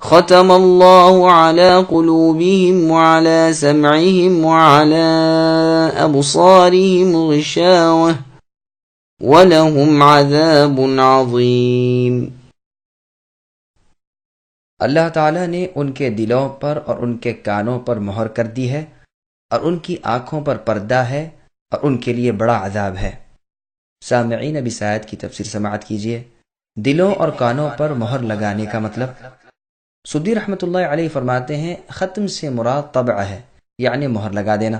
ختم اللہ علی قلوبہم وعلی سمعہم وعلی ابصارہم غشاوہ وَلَهُمْ عَذَابٌ عَظِيمٌ۔ اللہ تعالیٰ نے ان کے دلوں پر اور ان کے کانوں پر مہر کر دی ہے، اور ان کی آنکھوں پر پردہ ہے، اور ان کے لیے بڑا عذاب ہے۔ سامعین، اب اس آیت کی تفسیر سماعت کیجیے۔ دلوں اور کانوں پر مہر لگانے کا مطلب، سدی رحمۃ اللہ علیہ فرماتے ہیں ختم سے مراد طبع ہے، یعنی مہر لگا دینا۔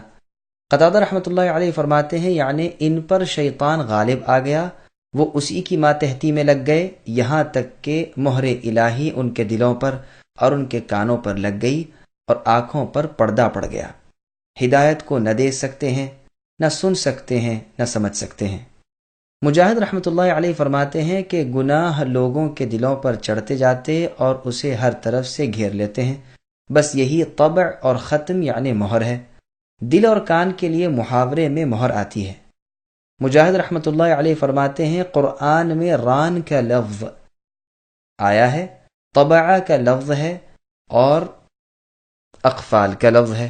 قتادہ رحمۃ اللہ علیہ فرماتے ہیں یعنی ان پر شیطان غالب آ گیا، وہ اسی کی ماتحتی میں لگ گئے، یہاں تک کہ مہر الہی ان کے دلوں پر اور ان کے کانوں پر لگ گئی اور آنکھوں پر پردہ پڑ گیا۔ ہدایت کو نہ دیکھ سکتے ہیں، نہ سن سکتے ہیں، نہ سمجھ سکتے ہیں۔ مجاہد رحمۃ اللہ علیہ فرماتے ہیں کہ گناہ لوگوں کے دلوں پر چڑھتے جاتے اور اسے ہر طرف سے گھیر لیتے ہیں، بس یہی طبع اور ختم یعنی مہر ہے۔ دل اور کان کے لیے محاورے میں مہر آتی ہے۔ مجاہد رحمۃ اللہ علیہ فرماتے ہیں قرآن میں ران کا لفظ آیا ہے، طبع کا لفظ ہے اور اقفال کا لفظ ہے۔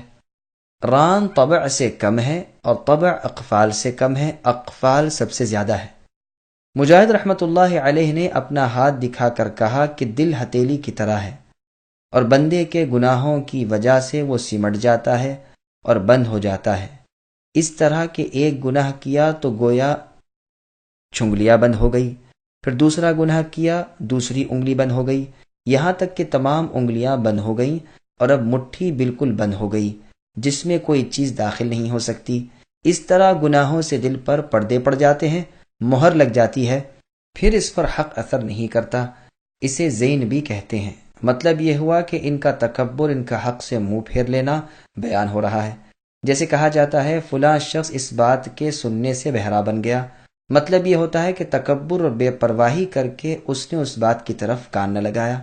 ران طبع سے کم ہے اور طبع اقفال سے کم ہے، اقفال سب سے زیادہ ہے۔ مجاہد رحمۃ اللہ علیہ نے اپنا ہاتھ دکھا کر کہا کہ دل ہتیلی کی طرح ہے، اور بندے کے گناہوں کی وجہ سے وہ سمٹ جاتا ہے اور بند ہو جاتا ہے، اس طرح کہ ایک گناہ کیا تو گویا چھنگلیاں بند ہو گئی، پھر دوسرا گناہ کیا، دوسری انگلی بند ہو گئی، یہاں تک کہ تمام انگلیاں بند ہو گئیں اور اب مٹھی بالکل بند ہو گئی جس میں کوئی چیز داخل نہیں ہو سکتی۔ اس طرح گناہوں سے دل پر پردے پڑ جاتے ہیں، مہر لگ جاتی ہے، پھر اس پر حق اثر نہیں کرتا۔ اسے زین بھی کہتے ہیں۔ مطلب یہ ہوا کہ ان کا تکبر، ان کا حق سے منہ پھیر لینا بیان ہو رہا ہے۔ جیسے کہا جاتا ہے فلاں شخص اس بات کے سننے سے بہرا بن گیا، مطلب یہ ہوتا ہے کہ تکبر اور بے پرواہی کر کے اس نے اس بات کی طرف کان نہ لگایا۔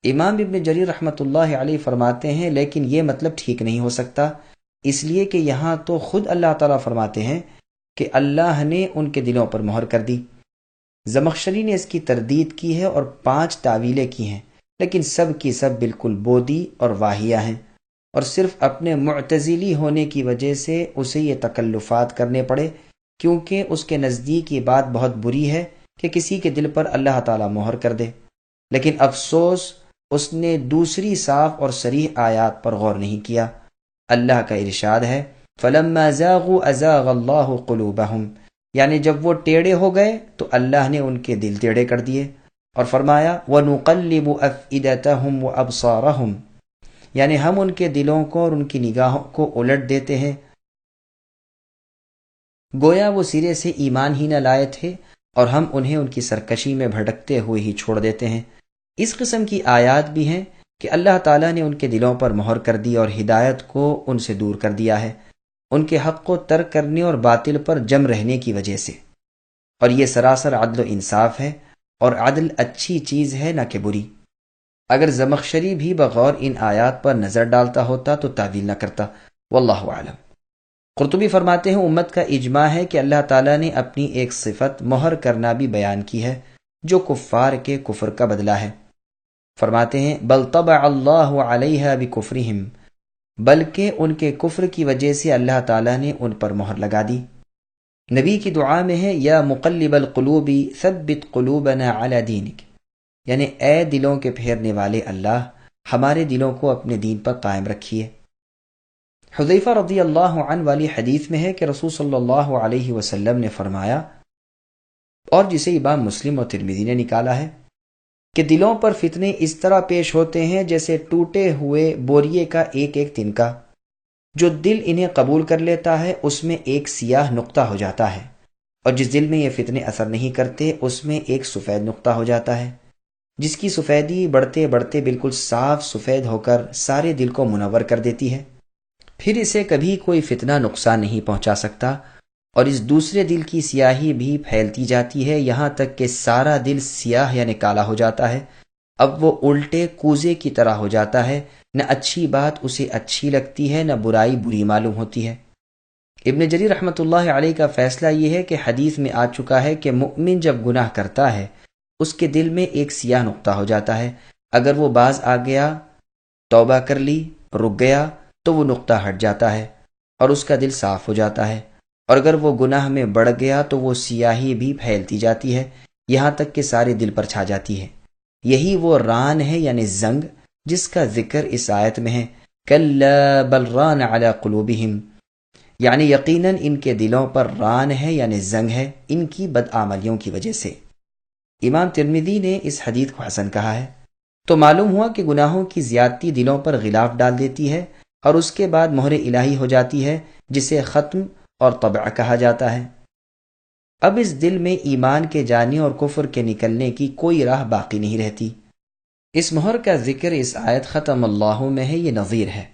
امام ابن جریر رحمۃ اللہ علیہ فرماتے ہیں لیکن یہ مطلب ٹھیک نہیں ہو سکتا، اس لیے کہ یہاں تو خود اللہ تعالیٰ فرماتے ہیں کہ اللہ نے ان کے دلوں پر مہر کر دی۔ زمخشری نے اس کی تردید کی ہے اور 5 تعویلیں کی ہیں، لیکن سب کی سب بالکل بودی اور واہیہ ہیں، اور صرف اپنے معتزلی ہونے کی وجہ سے اسے یہ تکلفات کرنے پڑے، کیونکہ اس کے نزدیک یہ بات بہت بری ہے کہ کسی کے دل پر اللہ تعالیٰ مہر کر دے۔ لیکن افسوس اس نے دوسری صاف اور صریح آیات پر غور نہیں کیا۔ اللہ کا ارشاد ہے فَلَمَّا زَاغُوا أَزَاغَ اللَّهُ قُلُوبَهُمْ، یعنی جب وہ ٹیڑے ہو گئے تو اللہ نے ان کے دل ٹیڑے کر دیے، اور فرمایا وَنُقَلِّبُ أَفْئِدَتَهُمْ وَأَبْصَارَهُمْ، یعنی ہم ان کے دلوں کو اور ان کی نگاہوں کو الٹ دیتے ہیں، گویا وہ سرے سے ایمان ہی نہ لائے تھے، اور ہم انہیں ان کی سرکشی میں بھٹکتے ہوئے ہی چھوڑ دیتے ہیں۔ اس قسم کی آیات بھی ہیں کہ اللہ تعالیٰ نے ان کے دلوں پر مہر کر دی اور ہدایت کو ان سے دور کر دیا ہے، ان کے حق کو ترک کرنے اور باطل پر جم رہنے کی وجہ سے، اور یہ سراسر عدل و انصاف ہے، اور عدل اچھی چیز ہے نہ کہ بری۔ اگر زمخشری بھی بغور ان آیات پر نظر ڈالتا ہوتا تو تعویل نہ کرتا، واللہ اعلم۔ قرطبی فرماتے ہیں امت کا اجماع ہے کہ اللہ تعالیٰ نے اپنی ایک صفت مہر کرنا بھی بیان کی ہے جو کفار کے کفر کا بدلہ ہے۔ فرماتے ہیں بل طبع اللہ علیہا بکفرہم، بلکہ ان کے کفر کی وجہ سے اللہ تعالیٰ نے ان پر مہر لگا دی۔ نبی کی دعا میں ہے یا مقلب القلوب ثبت قلوبنا علی دینک، یعنی اے دلوں کے پھیرنے والے اللہ، ہمارے دلوں کو اپنے دین پر قائم رکھیے۔ حذیفہ رضی اللہ عنہ والی حدیث میں ہے کہ رسول صلی اللہ علیہ وسلم نے فرمایا، اور جسے امام مسلم اور ترمذی نے نکالا ہے، کہ دلوں پر فتنے اس طرح پیش ہوتے ہیں جیسے ٹوٹے ہوئے بوریے کا ایک ایک تنکا، جو دل انہیں قبول کر لیتا ہے اس میں ایک سیاہ نقطہ ہو جاتا ہے، اور جس دل میں یہ فتنے اثر نہیں کرتے اس میں ایک سفید نقطہ ہو جاتا ہے، جس کی سفیدی بڑھتے بڑھتے بالکل صاف سفید ہو کر سارے دل کو منور کر دیتی ہے، پھر اسے کبھی کوئی فتنہ نقصان نہیں پہنچا سکتا، اور اس دوسرے دل کی سیاہی بھی پھیلتی جاتی ہے یہاں تک کہ سارا دل سیاہ یعنی کالا ہو جاتا ہے، اب وہ الٹے کوزے کی طرح ہو جاتا ہے، نہ اچھی بات اسے اچھی لگتی ہے نہ برائی بری معلوم ہوتی ہے۔ ابن جریر رحمۃ اللہ علیہ کا فیصلہ یہ ہے کہ حدیث میں آ چکا ہے کہ مؤمن جب گناہ کرتا ہے اس کے دل میں ایک سیاہ نقطہ ہو جاتا ہے، اگر وہ باز آ گیا، توبہ کر لی، رک گیا، تو وہ نقطہ ہٹ جاتا ہے اور اس کا دل صاف ہو جاتا ہے، اور اگر وہ گناہ میں بڑھ گیا تو وہ سیاہی بھی پھیلتی جاتی ہے، یہاں تک کہ سارے دل پر چھا جاتی ہے۔ یہی وہ ران ہے یعنی زنگ جس کا ذکر اس آیت میں ہے، کلا بل ران علی قلوبہم، یعنی یقیناً ان کے دلوں پر ران ہے یعنی زنگ ہے ان کی بدعملیوں کی وجہ سے۔ امام ترمذی نے اس حدیث کو حسن کہا ہے۔ تو معلوم ہوا کہ گناہوں کی زیادتی دلوں پر غلاف ڈال دیتی ہے اور اس کے بعد مہر الہی ہو جاتی ہے جسے ختم اور طبع کہا جاتا ہے۔ اب اس دل میں ایمان کے جانے اور کفر کے نکلنے کی کوئی راہ باقی نہیں رہتی۔ اس مہر کا ذکر اس آیت ختم اللہ میں ہے، یہ نظیر ہے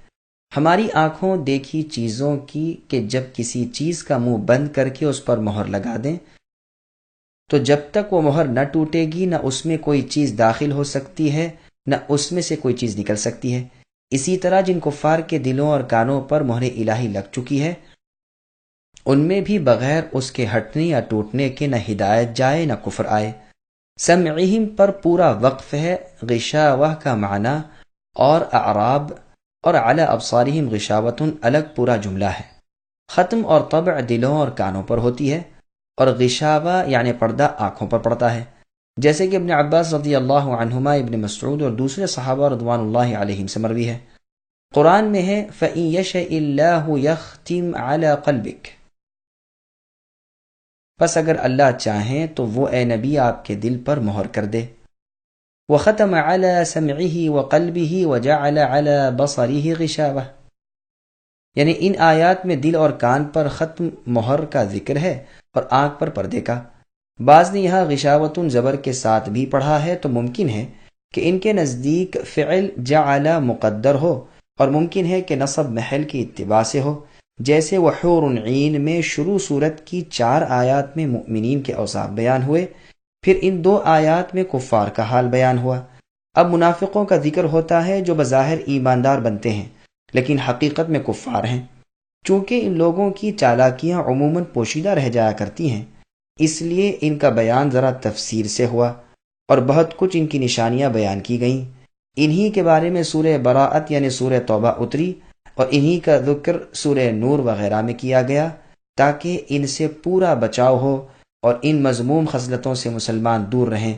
ہماری آنکھوں دیکھی چیزوں کی کہ جب کسی چیز کا منہ بند کر کے اس پر مہر لگا دیں تو جب تک وہ مہر نہ ٹوٹے گی نہ اس میں کوئی چیز داخل ہو سکتی ہے نہ اس میں سے کوئی چیز نکل سکتی ہے۔ اسی طرح جن کفار کے دلوں اور کانوں پر مہر الہی لگ چکی ہے ان میں بھی بغیر اس کے ہٹنے یا ٹوٹنے کے نہ ہدایت جائے نہ کفر آئے۔ سمعہم پر پورا وقف ہے، غشاوہ کا معنی اور اعراب اور علی ابصارہم غشاوتن الگ پورا جملہ ہے۔ ختم اور طبع دلوں اور کانوں پر ہوتی ہے اور غشاوہ یعنی پردہ آنکھوں پر پڑتا ہے، جیسے کہ ابن عباس رضی اللہ عنہما، ابن مسعود اور دوسرے صحابہ رضوان اللہ علیہم سے مروی ہے۔ قرآن میں ہے فَإِن يَشَإِ اللَّهُ يَخْتِمْ عَلَى قَلْبِكَ، پس اگر اللہ چاہیں تو وہ اے نبی آپ کے دل پر مہر کر دے۔ وَخَتَمَ عَلَى سَمْعِهِ وَقَلْبِهِ وَجَعَلَ عَلَى بَصَرِهِ غِشَاوَةً، یعنی ان آیات میں دل اور کان پر ختم مہر کا ذکر ہے اور آنکھ پر پردے کا۔ بعض نے یہاں غشاوتن زبر کے ساتھ بھی پڑھا ہے تو ممکن ہے کہ ان کے نزدیک فعل جعل مقدر ہو اور ممکن ہے کہ نصب محل کی اتباع سے ہو، جیسے وحور عین میں شروع صورت کی 4 آیات میں مؤمنین کے اوصاف بیان ہوئے، پھر ان 2 آیات میں کفار کا حال بیان ہوا۔ اب منافقوں کا ذکر ہوتا ہے جو بظاہر ایماندار بنتے ہیں لیکن حقیقت میں کفار ہیں۔ چونکہ ان لوگوں کی چالاکیاں عموماً پوشیدہ رہ جایا کرتی ہیں اس لیے ان کا بیان ذرا تفسیر سے ہوا اور بہت کچھ ان کی نشانیاں بیان کی گئیں۔ انہی کے بارے میں سورہ براءت یعنی سورہ توبہ اتری اور انہی کا ذکر سورہ نور وغیرہ میں کیا گیا تاکہ ان سے پورا بچاؤ ہو اور ان مذموم خصلتوں سے مسلمان دور رہیں۔